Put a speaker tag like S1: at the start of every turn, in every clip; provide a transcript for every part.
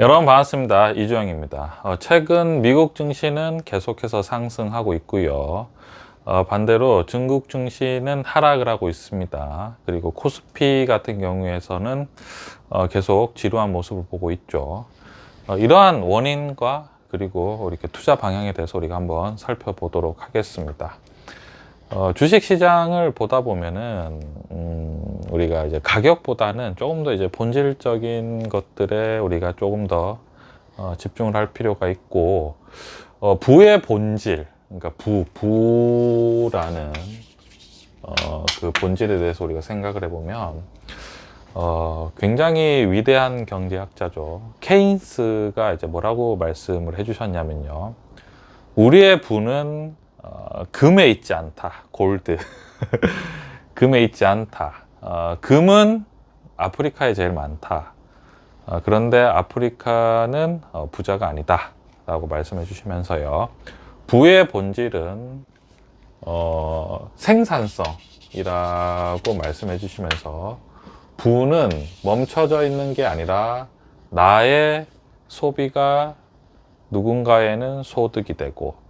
S1: 여러분 반갑습니다. 이주영입니다. 최근 미국 증시는 계속해서 상승하고 있고요. 반대로 중국 증시는 하락을 하고 있습니다. 그리고 코스피 같은 경우에서는 계속 지루한 모습을 보고 있죠. 이러한 원인과 그리고 이렇게 투자 방향에 대해서 우리가 한번 살펴보도록 하겠습니다. 주식 시장을 보다 보면은 우리가 이제 가격보다는 조금 더 이제 본질적인 것들에 우리가 조금 더 집중을 할 필요가 있고, 부의 본질, 그러니까 부라는 그 본질에 대해서 우리가 생각을 해보면 굉장히 위대한 경제학자죠. 케인스가 이제 뭐라고 말씀을 해주셨냐면요. 우리의 부는 금에 있지 않다. 골드. 금에 있지 않다. 금은 아프리카에 제일 많다. 그런데 아프리카는 부자가 아니다. 라고 말씀해 주시면서요. 부의 본질은 생산성이라고 말씀해 주시면서 부는 멈춰져 있는 게 아니라 나의 소비가 누군가에는 소득이 되고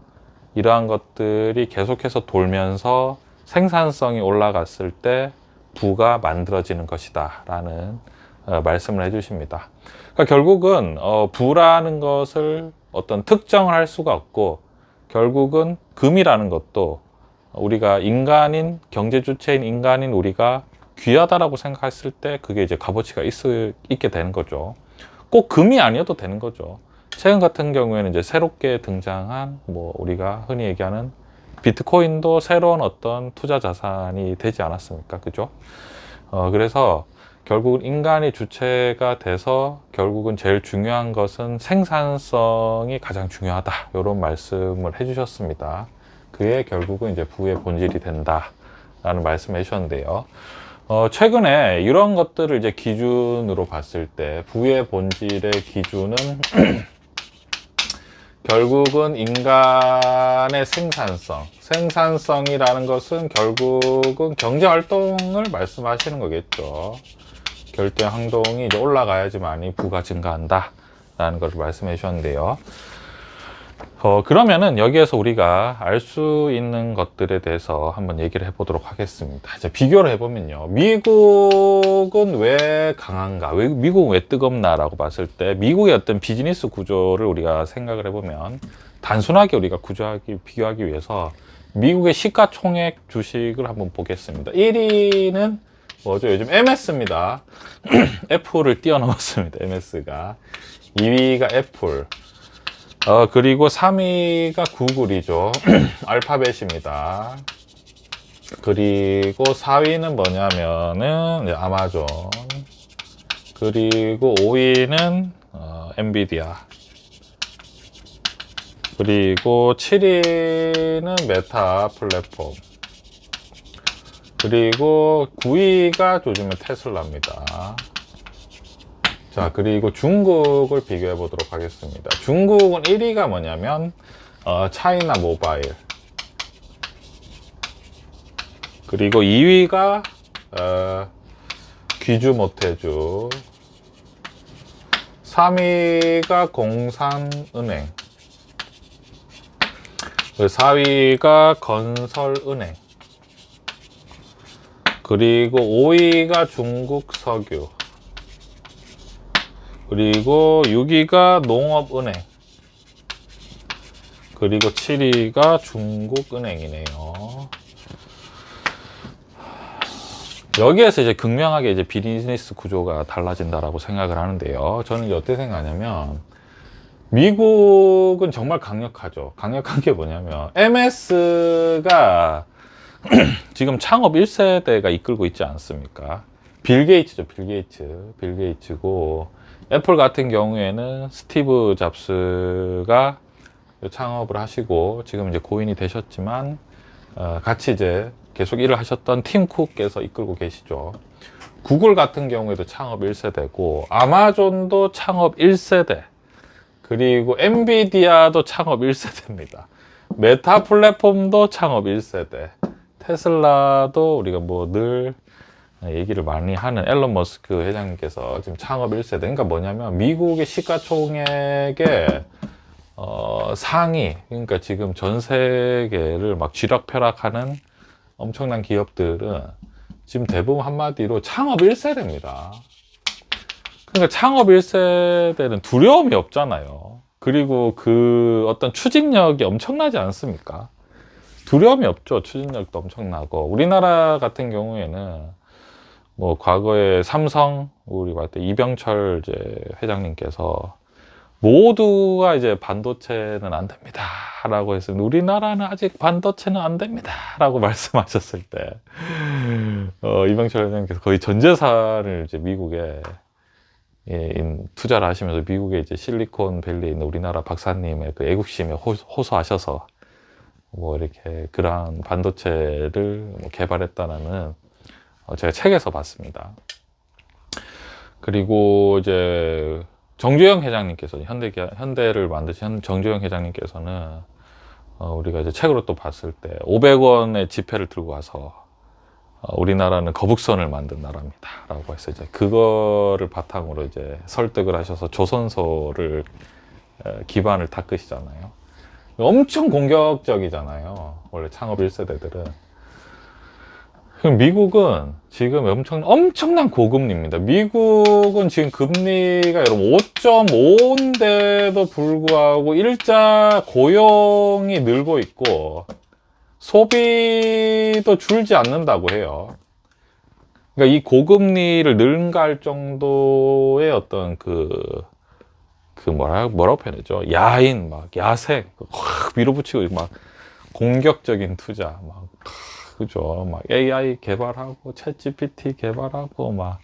S1: 이러한 것들이 계속해서 돌면서 생산성이 올라갔을 때 부가 만들어지는 것이다 라는 말씀을 해 주십니다. 그러니까 결국은 부라는 것을 어떤 특정을 할 수가 없고, 결국은 금이라는 것도 우리가 인간인, 경제 주체인 인간인 우리가 귀하다라고 생각했을 때 그게 이제 값어치가 있게 되는 거죠. 꼭 금이 아니어도 되는 거죠. 최근 같은 경우에는 이제 새롭게 등장한 우리가 흔히 얘기하는 비트코인도 새로운 어떤 투자 자산이 되지 않았습니까? 그죠? 그래서 결국 인간이 주체가 돼서 결국은 제일 중요한 것은 생산성이 가장 중요하다. 이런 말씀을 해주셨습니다. 그게 결국은 이제 부의 본질이 된다라는 말씀을 해주셨는데요. 최근에 이런 것들을 이제 기준으로 봤을 때 부의 본질의 기준은 결국은 인간의 생산성이라는 것은 결국은 경제 활동을 말씀하시는 거겠죠. 결제 행동이 이제 올라가야지만이 부가 증가한다 라는 것을 말씀해 주셨는데요. 그러면은 여기에서 우리가 알 수 있는 것들에 대해서 한번 얘기를 해보도록 하겠습니다. 이제 비교를 해보면요. 미국은 왜 강한가? 미국은 왜 뜨겁나? 라고 봤을 때 미국의 어떤 비즈니스 구조를 우리가 생각을 해보면 단순하게 우리가 비교하기 위해서 미국의 시가총액 주식을 한번 보겠습니다. 1위는 뭐죠? 요즘 MS입니다. 애플을 뛰어넘었습니다. MS가. 2위가 애플. 그리고 3위가 구글이죠. 알파벳입니다. 그리고 4위는 뭐냐면은 아마존. 그리고 5위는 엔비디아. 그리고 7위는 메타 플랫폼. 그리고 9위가 요즘에 테슬라입니다. 자, 그리고 중국을 비교해 보도록 하겠습니다. 중국은 1위가 뭐냐면 차이나 모바일. 그리고 2위가 귀주 모태주. 3위가 공산은행. 4위가 건설은행. 그리고 5위가 중국석유. 그리고 6위가 농업은행. 그리고 7위가 중국은행이네요. 여기에서 이제 극명하게 이제 비즈니스 구조가 달라진다라고 생각을 하는데요. 저는 이제 어떻게 생각하냐면, 미국은 정말 강력하죠. 강력한 게 뭐냐면, MS가 지금 창업 1세대가 이끌고 있지 않습니까? 빌 게이츠죠, 빌 게이츠. 빌 게이츠고, 애플 같은 경우에는 스티브 잡스가 창업을 하시고 지금 이제 고인이 되셨지만 같이 이제 계속 일을 하셨던 팀 쿡께서 이끌고 계시죠. 구글 같은 경우에도 창업 1세대고 아마존도 창업 1세대, 그리고 엔비디아도 창업 1세대입니다. 메타 플랫폼도 창업 1세대, 테슬라도 우리가 늘 얘기를 많이 하는 앨런 머스크 회장님께서 지금 창업 1세대, 그러니까 뭐냐면 미국의 시가총액의 상위, 그러니까 지금 전 세계를 막 쥐락펴락하는 엄청난 기업들은 지금 대부분 한마디로 창업 1세대입니다. 그러니까 창업 1세대는 두려움이 없잖아요. 그리고 그 어떤 추진력이 엄청나지 않습니까? 두려움이 없죠. 추진력도 엄청나고. 우리나라 같은 경우에는 뭐 과거에 삼성, 우리 봤을 때 이병철 이제 회장님께서 모두가 이제 반도체는 안 됩니다 라고 했습니다. 우리나라는 아직 반도체는 안 됩니다 라고 말씀하셨을 때 이병철 회장님께서 거의 전 재산을 이제 미국에 투자를 하시면서 미국의 이제 실리콘밸리에 있는 우리나라 박사님의 그 애국심에 호소하셔서 뭐 이렇게 그러한 반도체를 뭐 개발했다는 제가 책에서 봤습니다. 그리고 이제 정주영 회장님께서 현대를 만드신 정주영 회장님께서는 우리가 이제 책으로 또 봤을 때 500원의 지폐를 들고 와서 우리나라는 거북선을 만든 나라입니다 라고 해서 이제 그거를 바탕으로 이제 설득을 하셔서 조선소를 기반을 닦으시잖아요. 엄청 공격적이잖아요 원래 창업 1세대들은. 미국은 지금 엄청난 고금리입니다. 미국은 지금 금리가 여러분 5.5인데도 불구하고 일자 고용이 늘고 있고 소비도 줄지 않는다고 해요. 그러니까 이 고금리를 능가할 정도의 어떤 뭐라고 표현하죠? 야인, 막 야생, 확 밀어붙이고 막 공격적인 투자, 막 그죠? 막 AI 개발하고 챗 GPT 개발하고 막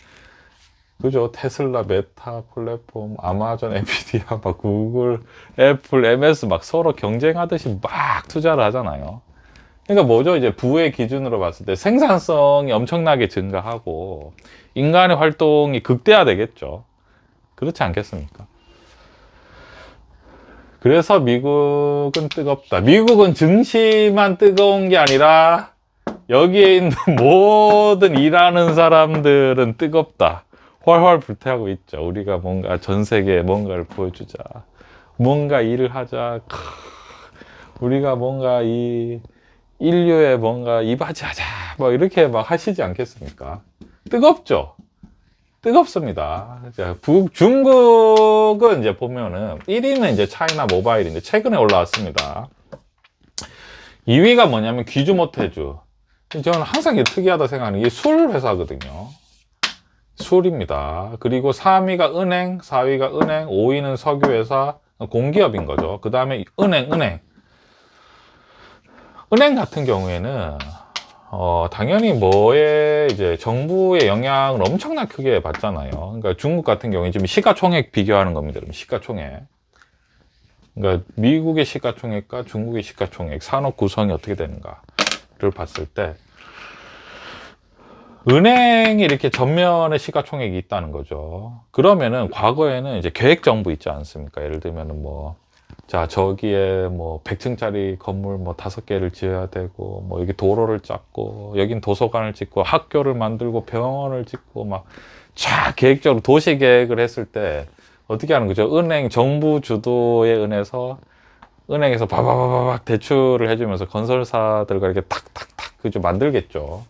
S1: 그죠? 테슬라, 메타 플랫폼, 아마존, 엔비디아, 막 구글, 애플, MS 막 서로 경쟁하듯이 막 투자를 하잖아요. 그러니까 뭐죠? 이제 부의 기준으로 봤을 때 생산성이 엄청나게 증가하고 인간의 활동이 극대화되겠죠. 그렇지 않겠습니까? 그래서 미국은 뜨겁다. 미국은 증시만 뜨거운 게 아니라 여기에 있는 모든 일하는 사람들은 뜨겁다. 훨훨 불태우고 있죠. 우리가 뭔가 전 세계에 뭔가를 보여주자. 뭔가 일을 하자. 우리가 뭔가 이 인류에 뭔가 이바지하자. 뭐 이렇게 막 하시지 않겠습니까? 뜨겁죠? 뜨겁습니다. 중국은 이제 보면은 1위는 이제 차이나 모바일인데 최근에 올라왔습니다. 2위가 뭐냐면 귀주모테주. 저는 항상 이게 특이하다 생각하는 게 술 회사거든요. 술입니다. 그리고 3위가 은행, 4위가 은행, 5위는 석유회사, 공기업인 거죠. 그 다음에 은행 같은 경우에는 당연히 이제 정부의 영향을 엄청나게 크게 받잖아요. 그러니까 중국 같은 경우에 지금 시가총액 비교하는 겁니다. 시가총액. 그러니까 미국의 시가총액과 중국의 시가총액, 산업 구성이 어떻게 되는가를 봤을 때 은행이 이렇게 전면에 시가총액이 있다는 거죠. 그러면은 과거에는 이제 계획정부 있지 않습니까? 예를 들면은 자, 저기에 100층짜리 건물 5개를 지어야 되고, 여기 도로를 짰고, 여긴 도서관을 짓고, 학교를 만들고, 병원을 짓고, 쫙 계획적으로 도시 계획을 했을 때, 어떻게 하는 거죠? 정부 주도에 은행에서 바바바박 대출을 해주면서 건설사들과 이렇게 탁탁탁, 그죠? 만들겠죠.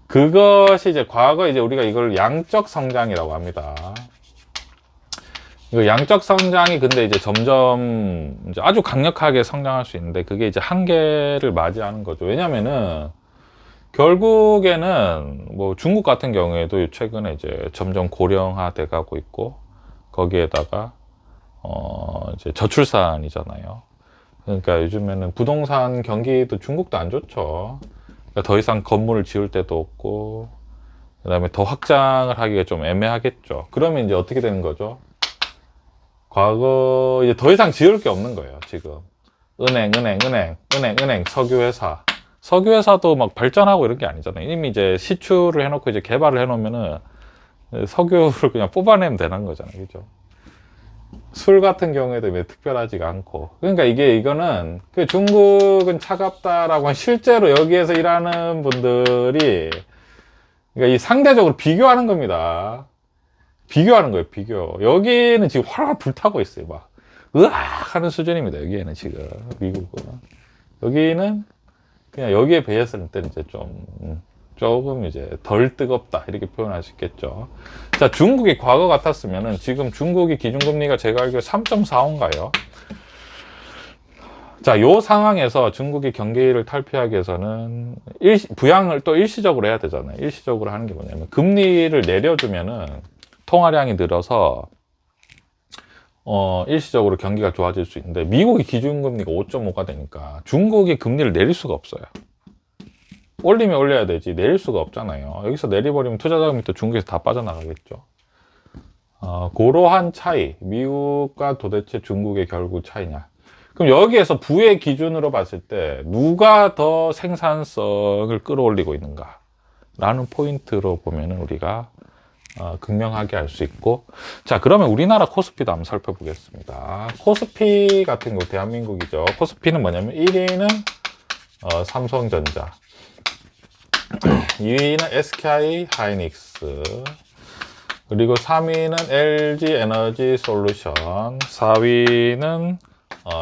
S1: 그것이 이제 과거 우리가 이걸 양적 성장이라고 합니다. 이거 양적 성장이 근데 이제 점점 이제 아주 강력하게 성장할 수 있는데 그게 이제 한계를 맞이하는 거죠. 왜냐면은 결국에는 중국 같은 경우에도 최근에 이제 점점 고령화돼 가고 있고 거기에다가 이제 저출산이잖아요. 그러니까 요즘에는 부동산 경기도 중국도 안 좋죠. 그러니까 더 이상 건물을 지을 데도 없고 그다음에 더 확장을 하기가 좀 애매하겠죠. 그러면 이제 어떻게 되는 거죠? 과거 이제 더 이상 지을 게 없는 거예요. 지금 은행, 석유회사도 막 발전하고 이런 게 아니잖아요. 이미 이제 시추를 해놓고 이제 개발을 해놓으면은 석유를 그냥 뽑아내면 되는 거잖아요. 그죠? 술 같은 경우에도 왜 특별하지가 않고. 그러니까 이거는 중국은 차갑다라고 실제로 여기에서 일하는 분들이 그러니까 이 상대적으로 비교하는 겁니다. 비교하는 거예요, 비교. 여기는 지금 활활 불타고 있어요, 막. 으악! 하는 수준입니다, 여기에는 지금. 미국은. 여기는 그냥 여기에 비했을 때는 이제 조금 이제 덜 뜨겁다. 이렇게 표현할 수 있겠죠. 자, 중국이 과거 같았으면은 지금 중국이 기준금리가 제가 알기로 3.45인가요? 자, 요 상황에서 중국이 경기를 탈피하기 위해서는 부양을 또 일시적으로 해야 되잖아요. 일시적으로 하는 게 뭐냐면 금리를 내려주면은 통화량이 늘어서 일시적으로 경기가 좋아질 수 있는데 미국이 기준금리가 5.5가 되니까 중국이 금리를 내릴 수가 없어요. 올리면 올려야 되지 내릴 수가 없잖아요. 여기서 내려버리면 투자자금이 또 중국에서 다 빠져나가겠죠. 그러한 차이, 미국과 도대체 중국의 결국 차이냐. 그럼 여기에서 부의 기준으로 봤을 때 누가 더 생산성을 끌어올리고 있는가 라는 포인트로 보면은 우리가 극명하게 알 수 있고, 자, 그러면 우리나라 코스피도 한번 살펴보겠습니다. 코스피 같은 경우 대한민국이죠. 코스피는 뭐냐면 1위는 삼성전자, 2위는 SK 하이닉스, 그리고 3위는 LG 에너지 솔루션, 4위는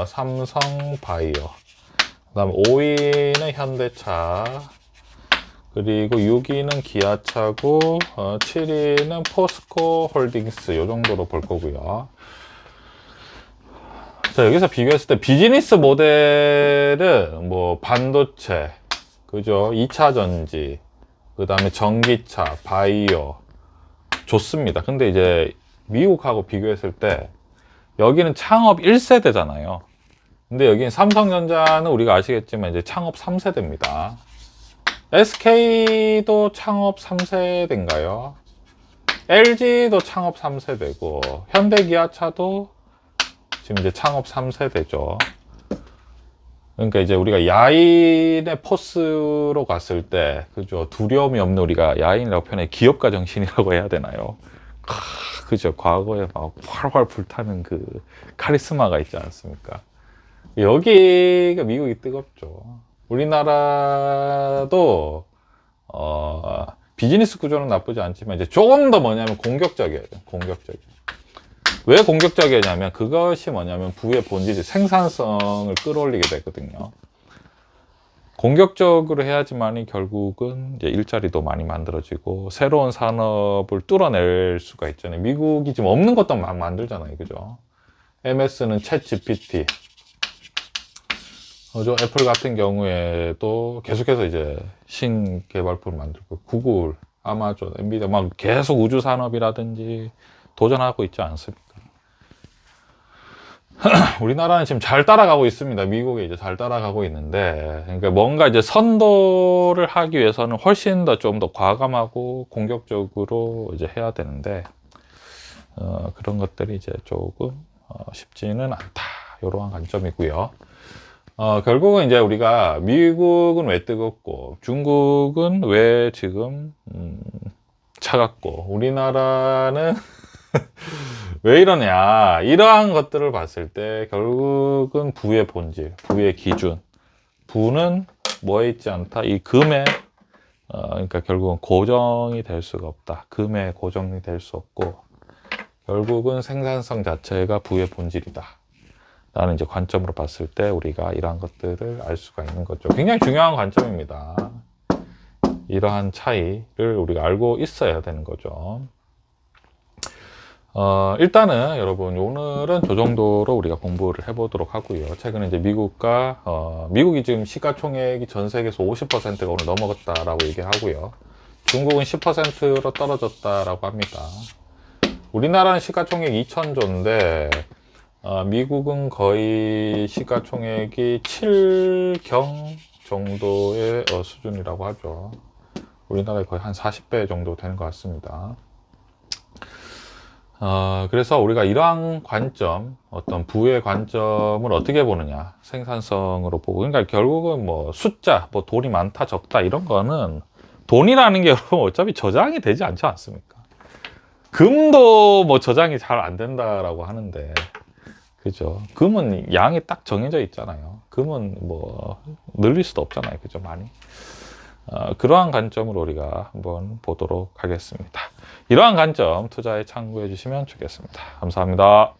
S1: 삼성바이오, 그 다음 5위는 현대차, 그리고 6위는 기아차고 7위는 포스코 홀딩스, 요 정도로 볼 거고요. 자, 여기서 비교했을 때 비즈니스 모델은 뭐 반도체, 그죠? 2차 전지, 그 다음에 전기차, 바이오 좋습니다. 근데 이제 미국하고 비교했을 때 여기는 창업 1세대잖아요. 근데 여기는 삼성전자는 우리가 아시겠지만 이제 창업 3세대입니다. SK도 창업 3세대인가요? LG도 창업 3세대고, 현대기아차도 지금 이제 창업 3세대죠. 그러니까 이제 우리가 야인의 포스로 갔을 때, 그죠? 두려움이 없는 우리가 야인이라고 표현해 기업가 정신이라고 해야 되나요? 그죠? 과거에 막 활활 불타는 그 카리스마가 있지 않습니까? 여기가 미국이 뜨겁죠. 우리나라도 비즈니스 구조는 나쁘지 않지만 이제 조금 더 뭐냐면 공격적이에요. 공격적이에요. 왜 공격적이냐면 그것이 뭐냐면 부의 본질이 생산성을 끌어올리게 되거든요. 공격적으로 해야지만이 결국은 이제 일자리도 많이 만들어지고 새로운 산업을 뚫어낼 수가 있잖아요. 미국이 지금 없는 것도 막 만들잖아요. 그죠? MS는 챗 GPT, 애플 같은 경우에도 계속해서 이제 신개발품을 만들고, 구글, 아마존, 엔비디아 막 계속 우주 산업이라든지 도전하고 있지 않습니까? 우리나라는 지금 잘 따라가고 있습니다. 미국에 이제 잘 따라가고 있는데, 그러니까 뭔가 이제 선도를 하기 위해서는 훨씬 더 좀 더 과감하고 공격적으로 이제 해야 되는데, 그런 것들이 이제 조금 쉽지는 않다. 이러한 관점이고요. 결국은 이제 우리가 미국은 왜 뜨겁고 중국은 왜 지금 차갑고 우리나라는 왜 이러냐, 이러한 것들을 봤을 때 결국은 부의 본질, 부의 기준, 부는 뭐에 있지 않다, 이 금에 그러니까 결국은 고정이 될 수가 없다. 금에 고정이 될 수 없고 결국은 생산성 자체가 부의 본질이다 라는 이제 관점으로 봤을 때 우리가 이러한 것들을 알 수가 있는 거죠. 굉장히 중요한 관점입니다. 이러한 차이를 우리가 알고 있어야 되는 거죠. 일단은 여러분 오늘은 저 정도로 우리가 공부를 해보도록 하고요. 최근에 이제 미국이 지금 시가총액이 전 세계에서 50%가 오늘 넘어갔다라고 얘기하고요. 중국은 10%로 떨어졌다라고 합니다. 우리나라는 시가총액 2,000조인데 미국은 거의 시가총액이 7경 정도의 수준이라고 하죠. 우리나라에 거의 한 40배 정도 되는 것 같습니다. 그래서 우리가 이러한 관점, 어떤 부의 관점을 어떻게 보느냐, 생산성으로 보고, 그러니까 결국은 뭐 숫자, 뭐 돈이 많다 적다 이런 거는, 돈이라는 게 여러분 어차피 저장이 되지 않지 않습니까? 금도 뭐 저장이 잘 안 된다라고 하는데, 그죠? 금은 양이 딱 정해져 있잖아요. 금은 뭐 늘릴 수도 없잖아요. 그죠? 많이. 그러한 관점으로 우리가 한번 보도록 하겠습니다. 이러한 관점 투자에 참고해 주시면 좋겠습니다. 감사합니다.